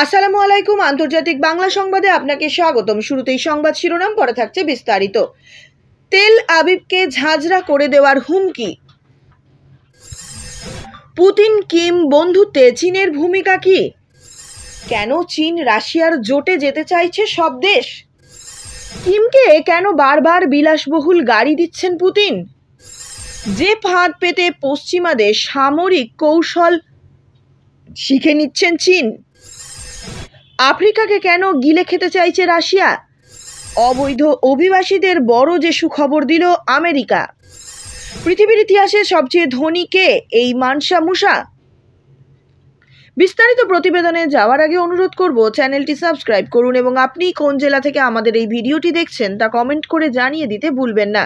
আসসালামু আলাইকুম। আন্তর্জাতিক বাংলা সংবাদে আপনাকে স্বাগতম। শুরুতেই সংবাদ শিরোনাম, পরে থাকছে বিস্তারিত। তেল আবিবকে ঝাঁঝরা করে দেওয়ার হুমকি। পুতিন কিম বন্ধুত্বে চীনের ভূমিকা কি? কেন চীন রাশিয়ার জোটে যেতে চাইছে সব দেশ? কিমকে কেন বারবার বিলাসবহুল গাড়ি দিচ্ছেন পুতিন? যে ফাঁদ পেতে পশ্চিমাদের সামরিক কৌশল শিখে নিচ্ছেন চীন। আফ্রিকাকে কেন গিলে খেতে চাইছে রাশিয়া? অবৈধ অভিবাসীদের বড় যে সুখবর দিল আমেরিকা। পৃথিবীর ইতিহাসে সবচেয়ে ধনী কে? এই মানসা মুসা। বিস্তারিত প্রতিবেদনে যাওয়ার আগে অনুরোধ করব, চ্যানেলটি সাবস্ক্রাইব করুন এবং আপনি কোন জেলা থেকে আমাদের এই ভিডিওটি দেখছেন তা কমেন্ট করে জানিয়ে দিতে ভুলবেন না।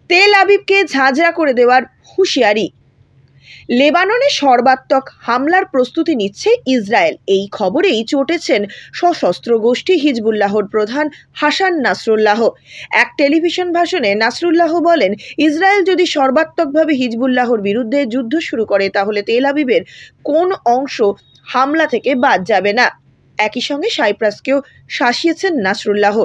তেল আবিবকে ঝাঁঝরা করে দেওয়ার হুঁশিয়ারি। লেবাননে সর্বাত্মক হামলার প্রস্তুতি নিচ্ছে ইসরায়েল। এই খবরেই চটেছেন সশস্ত্র গোষ্ঠী হিজবুল্লাহর প্রধান হাসান নাসরুল্লাহ। এক টেলিভিশন ভাষণে নাসরুল্লাহ বলেন, ইসরায়েল যদি সর্বাত্মকভাবে হিজবুল্লাহর বিরুদ্ধে যুদ্ধ শুরু করে তাহলে তেল আবিবের কোন অংশ হামলা থেকে বাদ যাবে না। একই সঙ্গে সাইপ্রাসকেও শাসিয়েছেন নাসরুল্লাহ।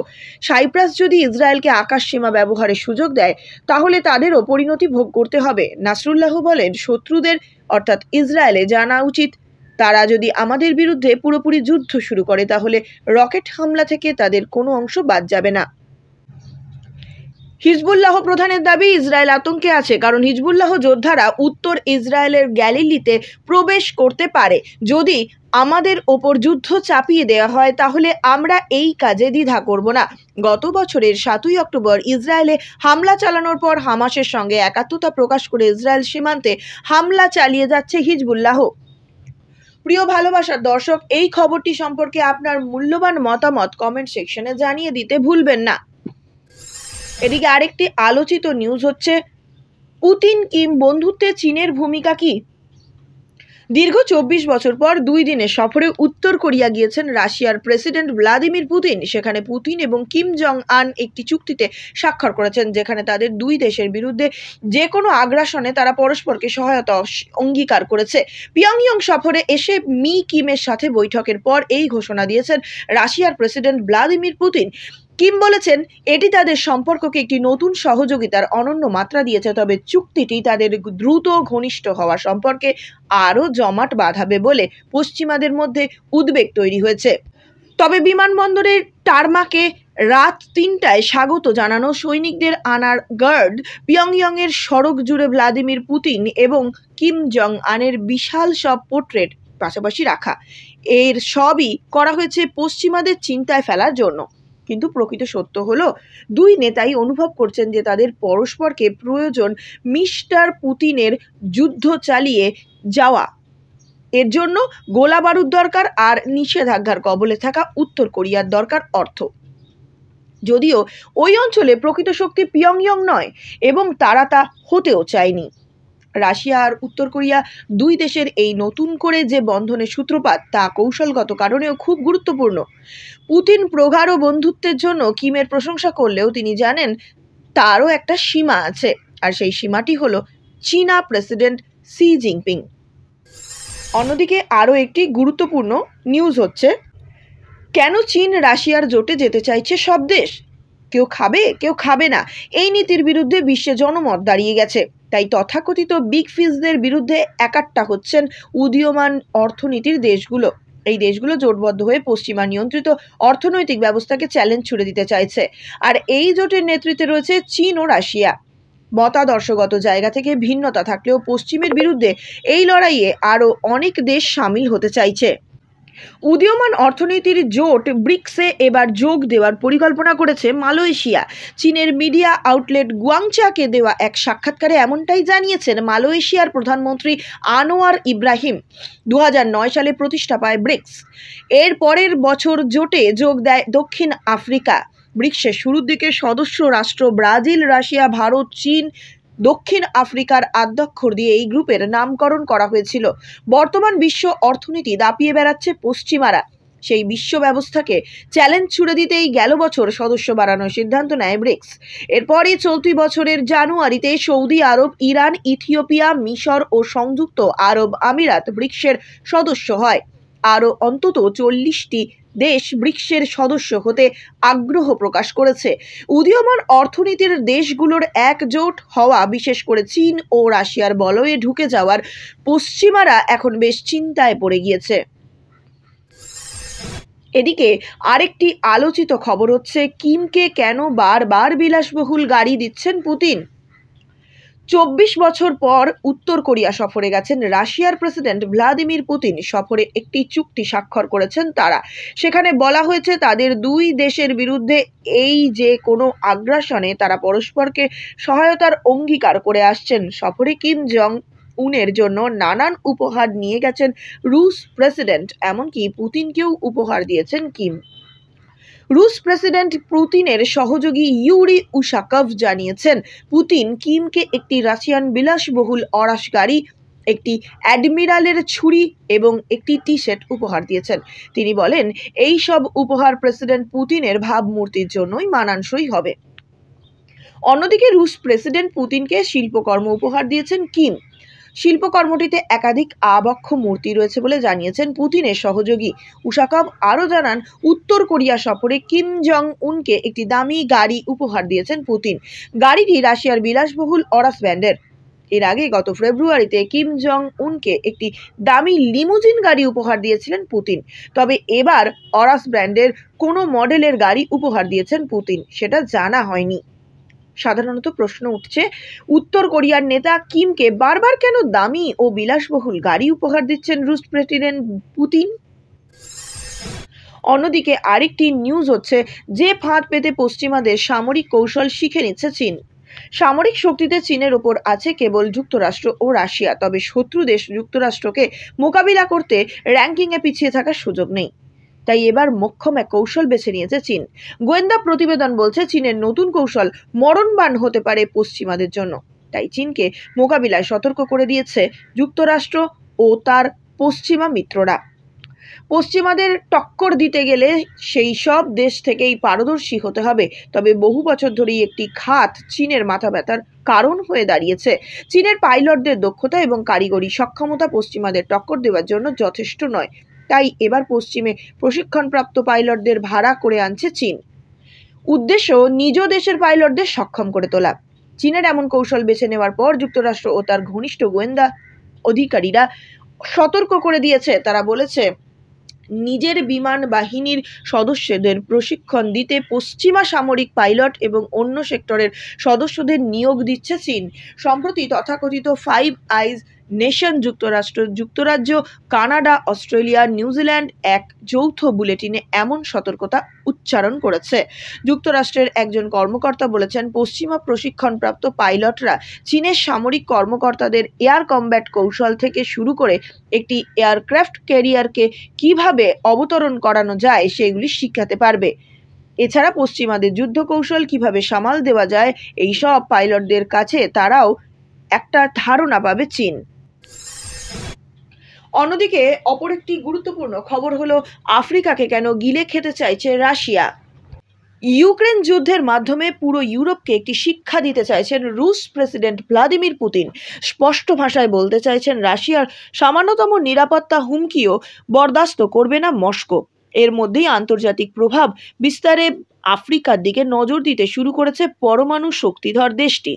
সাইপ্রাস যদি ইসরায়েলকে আকাশ সীমা ব্যবহারের সুযোগ দেয় তাহলে তাদেরও পরিণতি ভোগ করতে হবে। নাসরুল্লাহ বলেন, শত্রুদের অর্থাৎ ইসরায়েলে জানা উচিত, তারা যদি আমাদের বিরুদ্ধে পুরোপুরি যুদ্ধ শুরু করে তাহলে রকেট হামলা থেকে তাদের কোনো অংশ বাদ যাবে না। হিজবুল্লাহ প্রধানের দাবি, ইসরায়েল আতঙ্কে আছে কারণ হিজবুল্লাহ যোদ্ধারা উত্তর ইসরায়েলের গ্যালিলিতে প্রবেশ করতে পারে। যদি আমাদের ওপর যুদ্ধ চাপিয়ে দেওয়া হয় তাহলে আমরা এই কাজে দ্বিধা করব না। গত বছরের 7ই অক্টোবর ইসরায়েলে হামলা চালানোর পর হামাসের সঙ্গে একাত্মতা প্রকাশ করে ইসরায়েল সীমান্তে হামলা চালিয়ে যাচ্ছে হিজবুল্লাহ। প্রিয় ভালোবাসার দর্শক, এই খবরটি সম্পর্কে আপনার মূল্যবান মতামত কমেন্ট সেকশনে জানিয়ে দিতে ভুলবেন না। এদিকে আরেকটি আলোচিত নিউজ হচ্ছে, পুতিন কিম বন্ধুত্বে চীনের ভূমিকা কি? দীর্ঘ 24 বছর পর 2 দিনের সফরে উত্তর কোরিয়া গিয়েছেন রাশিয়ার প্রেসিডেন্ট ভ্লাদিমির পুতিন। সেখানে পুতিন এবং কিম জং আন একটি চুক্তিতে স্বাক্ষর করেছেন, যেখানে তাদের দুই দেশের বিরুদ্ধে যে কোনো আগ্রাসনে তারা পরস্পরকে সহায়তা অঙ্গীকার করেছে। পিয়ংইয়ং সফরে এসে কিমের সাথে বৈঠকের পর এই ঘোষণা দিয়েছেন রাশিয়ার প্রেসিডেন্ট ভ্লাদিমির পুতিন। কিম বলেছেন, এটি তাদের সম্পর্ককে একটি নতুন সহযোগিতার অনন্য মাত্রা দিয়েছে, তবে চুক্তিটি তাদের দ্রুত ঘনিষ্ঠ হওয়া সম্পর্কে আরও জমাট বাঁধাবে বলে পশ্চিমাদের মধ্যে উদ্বেগ তৈরি হয়েছে। তবে বিমানবন্দরের টারমাকে রাত 3টায় স্বাগত জানানো সৈনিকদের আনার গার্ড, পিয়ংইয়ংয়ের সড়ক জুড়ে ভ্লাদিমির পুতিন এবং কিম জং আনের বিশাল সব পোর্ট্রেট পাশাপাশি রাখা, এর সবই করা হয়েছে পশ্চিমাদের চিন্তায় ফেলার জন্য। কিন্তু প্রকৃত সত্য হলো, দুই নেতাই অনুভব করছেন যে তাদের পরস্পরকে প্রয়োজন মিস্টার পুতিনের যুদ্ধ চালিয়ে যাওয়া। এর জন্য গোলা বারুদ দরকার আর নিষেধাজ্ঞার কবলে থাকা উত্তর কোরিয়ার দরকার অর্থ। যদিও ওই অঞ্চলে প্রকৃত শক্তি পিয়ংইয়ং নয় এবং তারা তা হতেও চায়নি। রাশিয়া আর উত্তর কোরিয়া দুই দেশের এই নতুন করে যে বন্ধনের সূত্রপাত তা কৌশলগত কারণেও খুব গুরুত্বপূর্ণ। পুতিন প্রগাঢ় বন্ধুত্বের জন্য কিমের প্রশংসা করলেও তিনি জানেন তারও একটা সীমা আছে, আর সেই সীমাটি হলো চীনা প্রেসিডেন্ট শি জিনপিং। অন্যদিকে আরও একটি গুরুত্বপূর্ণ নিউজ হচ্ছে, কেন চীন রাশিয়ার জোটে যেতে চাইছে সব দেশ? কেউ খাবে কেউ খাবে না, এই নীতির বিরুদ্ধে বিশ্বে জনমত দাঁড়িয়ে গেছে। তাই তথাকথিত বিগ ফিশদের বিরুদ্ধে একাট্টা হচ্ছেন উদীয়মান অর্থনীতির দেশগুলো। এই দেশগুলো জোটবদ্ধ হয়ে পশ্চিমা নিয়ন্ত্রিত অর্থনৈতিক ব্যবস্থাকে চ্যালেঞ্জ ছুড়ে দিতে চাইছে, আর এই জোটের নেতৃত্বে রয়েছে চীন ও রাশিয়া। মতাদর্শগত জায়গা থেকে ভিন্নতা থাকলেও পশ্চিমের বিরুদ্ধে এই লড়াইয়ে আরও অনেক দেশ সামিল হতে চাইছে। উদীয়মান অর্থনীতির জোট ব্রিক্সে এবার যোগ দেওয়ার পরিকল্পনা করেছে মালয়েশিয়া। চীনের মিডিয়া আউটলেট গুয়াংচাকে দেওয়া এক সাক্ষাৎকারে এমনটাই জানিয়েছেন মালয়েশিয়ার প্রধানমন্ত্রী আনোয়ার ইব্রাহিম। 2009 সালে প্রতিষ্ঠা পায় ব্রিক্স। এর পরের বছর জোটে যোগ দেয় দক্ষিণ আফ্রিকা। ব্রিক্সের শুরুর দিকে সদস্য রাষ্ট্র ব্রাজিল, রাশিয়া, ভারত, চীন, দক্ষিণ আফ্রিকার আদ্যক্ষর দিয়ে এই গ্রুপের নামকরণ করা হয়েছিল। বর্তমান বিশ্ব অর্থনীতি দাপিয়ে বেড়াচ্ছে পশ্চিমারা। সেই বিশ্ব ব্যবস্থাকে চ্যালেঞ্জ ছুড়ে দিতেই গেল বছর সদস্য বাড়ানোর সিদ্ধান্ত নেয় ব্রিক্স। এরপরই চলতি বছরের জানুয়ারিতে সৌদি আরব, ইরান, ইথিওপিয়া, মিশর ও সংযুক্ত আরব আমিরাত ব্রিক্সের সদস্য হয়। আরও অন্তত 40টি দেশ ব্রিক্সের সদস্য হতে আগ্রহ প্রকাশ করেছে। উদীয়মান অর্থনীতির দেশগুলোর একজোট হওয়া, বিশেষ করে চীন ও রাশিয়ার বলয়ে ঢুকে যাওয়ার পশ্চিমারা এখন বেশ চিন্তায় পড়ে গিয়েছে। এদিকে আরেকটি আলোচিত খবর হচ্ছে, কিমকে কেন বারবার বিলাসবহুল গাড়ি দিচ্ছেন পুতিন। 24 বছর পর উত্তর কোরিয়া সফরে গেছেন রাশিয়ার প্রেসিডেন্ট ভ্লাদিমির পুতিন। সফরে একটি চুক্তি স্বাক্ষর করেছেন তারা। সেখানে বলা হয়েছে তাদের দুই দেশের বিরুদ্ধে এই যে কোনো আগ্রাসনে তারা পরস্পরকে সহায়তার অঙ্গীকার করে আসছেন। সফরে কিম জং উনের জন্য নানান উপহার নিয়ে গেছেন রুশ প্রেসিডেন্ট, এমনকি পুতিনকেও উপহার দিয়েছেন কিম। রুশ প্রেসিডেন্ট পুতিনের সহযোগী ইউরি উশাকভ জানিয়েছেন, পুতিন কিমকে একটি রাশিয়ান বিলাসবহুল অরাস গাড়ি, একটি অ্যাডমিরালের ছুরি এবং একটি টি শার্ট উপহার দিয়েছেন। তিনি বলেন, এই সব উপহার প্রেসিডেন্ট পুতিনের ভাবমূর্তির জন্যই মানানসই হবে। অন্যদিকে রুশ প্রেসিডেন্ট পুতিনকে শিল্পকর্ম উপহার দিয়েছেন কিম। শিল্পকর্মটিতে একাধিক আবক্ষ মূর্তি রয়েছে বলে জানিয়েছেন পুতিনের সহযোগী উশাকভ। আরও জানান, উত্তর কোরিয়া সফরে কিম জং উনকে একটি দামি গাড়ি উপহার দিয়েছেন পুতিন। গাড়িটি রাশিয়ার বিলাসবহুল অরাস ব্র্যান্ডের। এর আগে গত ফেব্রুয়ারিতে কিম জং উনকে একটি দামি লিমুজিন গাড়ি উপহার দিয়েছিলেন পুতিন। তবে এবার অরাস ব্র্যান্ডের কোনো মডেলের গাড়ি উপহার দিয়েছেন পুতিন, সেটা জানা হয়নি। সাধারণত প্রশ্ন উঠছে, উত্তর কোরিয়ার নেতা কিমকে বারবার কেন দামি ও বিলাসবহুল গাড়ি উপহার দিচ্ছেন রুশ প্রেসিডেন্ট পুতিন। অন্যদিকে আরেকটি নিউজ হচ্ছে, যে ফাঁদ পেতে পশ্চিমাদের সামরিক কৌশল শিখে নিচ্ছে চীন। সামরিক শক্তিতে চীনের ওপর আছে কেবল যুক্তরাষ্ট্র ও রাশিয়া, তবে শত্রু দেশ যুক্তরাষ্ট্রকে মোকাবিলা করতে র্যাঙ্কিংয়ে পিছিয়ে থাকার সুযোগ নেই। তাই এবার মোক্ষম এক কৌশল বেছে নিয়েছে চীন। গোয়েন্দা প্রতিবেদন বলছে, চীনের নতুন কৌশল মরণবাণ হতে পারে পশ্চিমাদের জন্য। তাই চীনকে মোকাবিলায় সতর্ক করে দিয়েছে যুক্তরাষ্ট্র ও তার পশ্চিমা মিত্ররা। পশ্চিমাদের টক্কর দিতে গেলে সেই সব দেশ থেকেই পারদর্শী হতে হবে। তবে বহু বছর ধরেই একটি খাত চীনের মাথা ব্যথার কারণ হয়ে দাঁড়িয়েছে। চীনের পাইলটদের দক্ষতা এবং কারিগরি সক্ষমতা পশ্চিমাদের টক্কর দেওয়ার জন্য যথেষ্ট নয়। তাই এবার পশ্চিমে প্রশিক্ষণপ্রাপ্ত পাইলটদের ভাড়া করে আনছে চীন। উদ্দেশ্য নিজ দেশের পাইলটদের সক্ষম করে তোলা। চীনের এমন কৌশল বেছে নেওয়ার পর যুক্তরাষ্ট্র ও তার ঘনিষ্ঠ গোয়েন্দা অধিকারীরা সতর্ক করে দিয়েছে। তারা বলেছে, নিজের বিমান বাহিনীর সদস্যদের প্রশিক্ষণ দিতে পশ্চিমা সামরিক পাইলট এবং অন্য সেক্টরের সদস্যদের নিয়োগ দিচ্ছে চীন। সম্প্রতি তথাকথিত ফাইভ আইজ নেশন যুক্তরাজ্য, কানাডা, অস্ট্রেলিয়া, নিউজিল্যান্ড এক যৌথ বুলেটিনে এমন সতর্কতা উচ্চারণ করেছে। যুক্তরাষ্ট্রের একজন কর্মকর্তা বলেছেন, পশ্চিমা প্রশিক্ষণপ্রাপ্ত পাইলটরা চীনের সামরিক কর্মকর্তাদের এয়ার কমব্যাট কৌশল থেকে শুরু করে একটি এয়ারক্রাফট ক্যারিয়ারকে কিভাবে অবতরণ করানো যায় সেগুলি শিখাতে পারবে। এছাড়া পশ্চিমাদের যুদ্ধ কৌশল কিভাবে সামাল দেওয়া যায় এই সব পাইলটদের কাছে তারাও একটা ধারণা পাবে চীন। অন্যদিকে অপর একটি গুরুত্বপূর্ণ খবর হলো, আফ্রিকাকে কেন গিলে খেতে চাইছে রাশিয়া। ইউক্রেন যুদ্ধের মাধ্যমে পুরো ইউরোপকে একটি শিক্ষা দিতে চাইছেন রুশ প্রেসিডেন্ট ভ্লাদিমির পুতিন। স্পষ্ট ভাষায় বলতে চাইছেন, রাশিয়ার সামান্যতম নিরাপত্তা হুমকিও বরদাস্ত করবে না মস্কো। এর মধ্যেই আন্তর্জাতিক প্রভাব বিস্তারে আফ্রিকার দিকে নজর দিতে শুরু করেছে পরমাণু শক্তিধর দেশটি।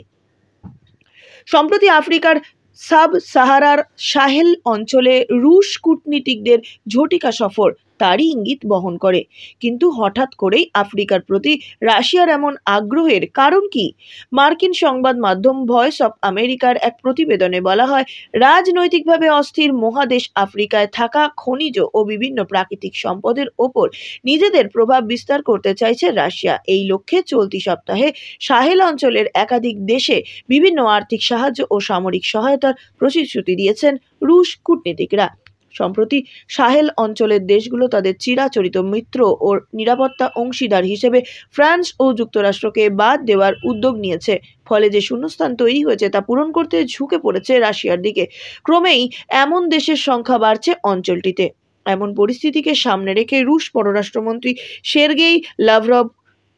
সম্প্রতি আফ্রিকার সাব সাহারার সাহেল অঞ্চলে রুশ কূটনীতিকদের ঝটিকা সফর তারই ইঙ্গিত বহন করে। কিন্তু হঠাৎ করেই আফ্রিকার প্রতি রাশিয়ার এমন আগ্রহের কারণ কি? মার্কিন সংবাদ মাধ্যম ভয়েস অফ আমেরিকার এক প্রতিবেদনে বলা হয়, রাজনৈতিকভাবে অস্থির মহাদেশ আফ্রিকায় থাকা খনিজ ও বিভিন্ন প্রাকৃতিক সম্পদের ওপর নিজেদের প্রভাব বিস্তার করতে চাইছে রাশিয়া। এই লক্ষ্যে চলতি সপ্তাহে সাহেল অঞ্চলের একাধিক দেশে বিভিন্ন আর্থিক সাহায্য ও সামরিক সহায়তার প্রতিশ্রুতি দিয়েছেন রুশ কূটনীতিকরা। সম্প্রতি সাহেল অঞ্চলের দেশগুলো তাদের চিরাচরিত মিত্র ও নিরাপত্তা অংশীদার হিসেবে ফ্রান্স ও যুক্তরাষ্ট্রকে বাদ দেওয়ার উদ্যোগ নিয়েছে। ফলে যে শূন্যস্থান তৈরি হয়েছে তা পূরণ করতে ঝুঁকে পড়েছে রাশিয়ার দিকে। ক্রমেই এমন দেশের সংখ্যা বাড়ছে অঞ্চলটিতে। এমন পরিস্থিতিকে সামনে রেখে রুশ পররাষ্ট্রমন্ত্রী সের্গেই লাভরভ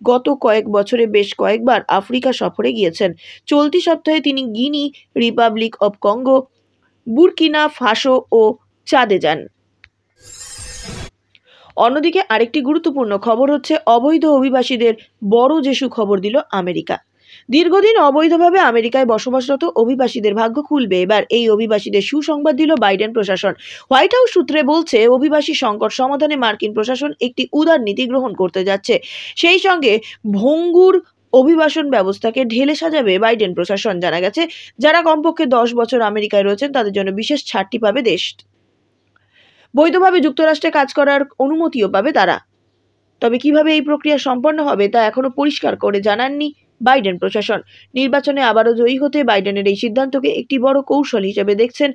গত কয়েক বছরে বেশ কয়েকবার আফ্রিকা সফরে গিয়েছেন। চলতি সপ্তাহে তিনি Guinea, Republic of Congo, Burkina Faso ও চাদে যান। অন্যদিকে আরেকটি গুরুত্বপূর্ণ খবর হচ্ছে অবৈধ অভিবাসীদের বড় যে সুখবর দিল আমেরিকা। দীর্ঘদিন অবৈধভাবে আমেরিকায় বসবাসরত অভিবাসীদের ভাগ্য খুলবে এবার। এই অভিবাসীদের সুসংবাদ দিল বাইডেন প্রশাসন। হোয়াইট হাউস সূত্রে বলছে, অভিবাসী সংকট সমাধানে মার্কিন প্রশাসন একটি উদার নীতি গ্রহণ করতে যাচ্ছে। সেই সঙ্গে ভঙ্গুর অভিবাসন ব্যবস্থাকে ঢেলে সাজাবে বাইডেন প্রশাসন। জানা গেছে, যারা কমপক্ষে 10 বছর আমেরিকায় রয়েছেন তাদের জন্য বিশেষ ছাড়টি পাবে দেশ। বৈধভাবে যুক্তরাষ্ট্রে কাজ করার অনুমতিও পাবে তারা। তবে কিভাবে এই প্রক্রিয়া সম্পন্ন হবে তা এখনো পরিষ্কার করে জানাননি বাইডেন প্রশাসন। নির্বাচনে আবারও জয়ী হতে বাইডেনের এই সিদ্ধান্তকে একটি বড় কৌশল হিসেবে দেখছেন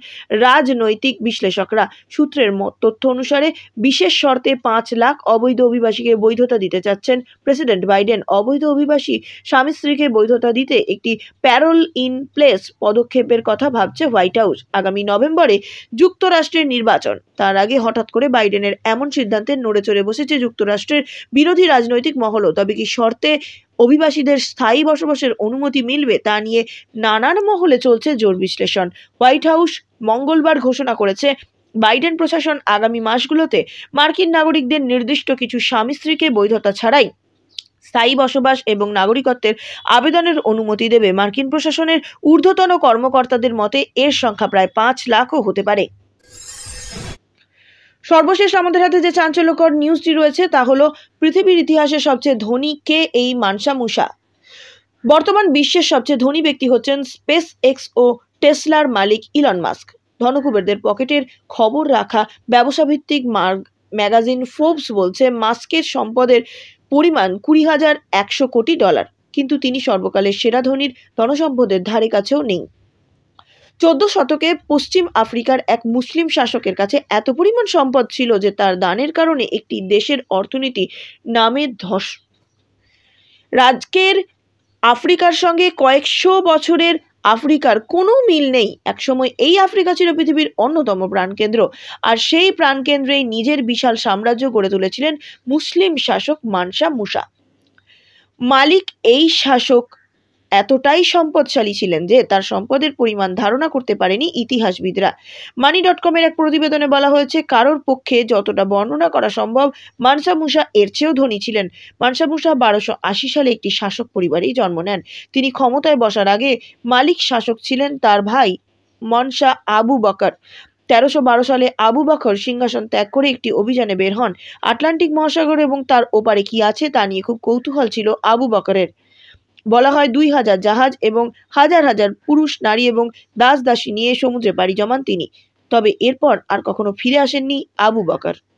রাজনৈতিক বিশ্লেষকরা। সূত্রের তথ্য অনুসারে বিশেষ শর্তে 5 লাখ অবৈধ অভিবাসীকে বৈধতা দিতে চাচ্ছেন প্রেসিডেন্ট বাইডেন। অবৈধ অভিবাসী স্বামী স্ত্রীকে বৈধতা দিতে একটি প্যারোল ইন প্লেস পদক্ষেপের কথা ভাবছে হোয়াইট হাউস। আগামী নভেম্বরে যুক্তরাষ্ট্রের নির্বাচন, তার আগে হঠাৎ করে বাইডেনের এমন সিদ্ধান্তে নড়ে চড়ে বসেছে যুক্তরাষ্ট্রের বিরোধী রাজনৈতিক মহলও। তবে কি শর্তে অভিবাসীদের স্থায়ী বসবাসের অনুমতি মিলবে তা নিয়ে নানান মহলে চলছে জোর বিশ্লেষণ। হোয়াইট হাউস মঙ্গলবার ঘোষণা করেছে, বাইডেন প্রশাসন আগামী মাসগুলোতে মার্কিন নাগরিকদের নির্দিষ্ট কিছু স্বামী স্ত্রীকে বৈধতা ছাড়াই স্থায়ী বসবাস এবং নাগরিকত্বের আবেদনের অনুমতি দেবে। মার্কিন প্রশাসনের ঊর্ধ্বতন কর্মকর্তাদের মতে এর সংখ্যা প্রায় 5 লাখও হতে পারে। সর্বশেষ আমাদের হাতে যে চাঞ্চল্যকর নিউজটি রয়েছে তা হলো, পৃথিবীর ইতিহাসে সবচেয়ে ধনী কে? এই মানসা মুসা। বর্তমান বিশ্বের সবচেয়ে ধনী ব্যক্তি হচ্ছেন স্পেস এক্স ও টেসলার মালিক ইলন মাস্ক। ধনকুবেরদের পকেটের খবর রাখা ব্যবসাভিত্তিক ম্যাগাজিন ফোর্বস বলছে, মাস্কের সম্পদের পরিমাণ $20,100 কোটি। কিন্তু তিনি সর্বকালের সেরা ধনীর ধনসম্পদের ধারে কাছেও নেই। 14 শতকে পশ্চিম আফ্রিকার এক মুসলিম শাসকের কাছে এত পরিমাণ সম্পদ ছিল যে তার দানের কারণে একটি দেশের অর্থনীতি নামে ধস। রাজকের আফ্রিকার সঙ্গে কয়েকশো বছরের আফ্রিকার কোনো মিল নেই। একসময় এই আফ্রিকা ছিল পৃথিবীর অন্যতম প্রাণকেন্দ্র, আর সেই প্রাণকেন্দ্রেই নিজের বিশাল সাম্রাজ্য গড়ে তুলেছিলেন মুসলিম শাসক মানসা মুসা। মালিক এই শাসক এতটাই সম্পদশালী ছিলেন যে তার সম্পদের পরিমাণ ধারণা করতে পারেনি ইতিহাসবিদরা। মানি.com এর এক প্রতিবেদনে বলা হয়েছে, কারোর পক্ষে যতটা বর্ণনা করা সম্ভব মানসা মুসা এর চেয়েও ধনী ছিলেন। মানসা মুসা 1280 সালে একটি শাসক পরিবারেই জন্ম নেন। তিনি ক্ষমতায় বসার আগে মালিক শাসক ছিলেন তার ভাই মনসা আবু বকর। 1312 সালে আবু বকর সিংহাসন ত্যাগ করে একটি অভিযানে বের হন। আটলান্টিক মহাসাগর এবং তার ওপারে কি আছে তা নিয়ে খুব কৌতূহল ছিল আবু বকরের। বলা হয় 2000 জাহাজ এবং হাজার হাজার পুরুষ, নারী এবং দাস দাসী নিয়ে সমুদ্রে পাড়ি জমান তিনি। তবে এরপর আর কখনো ফিরে আসেননি আবু বকর।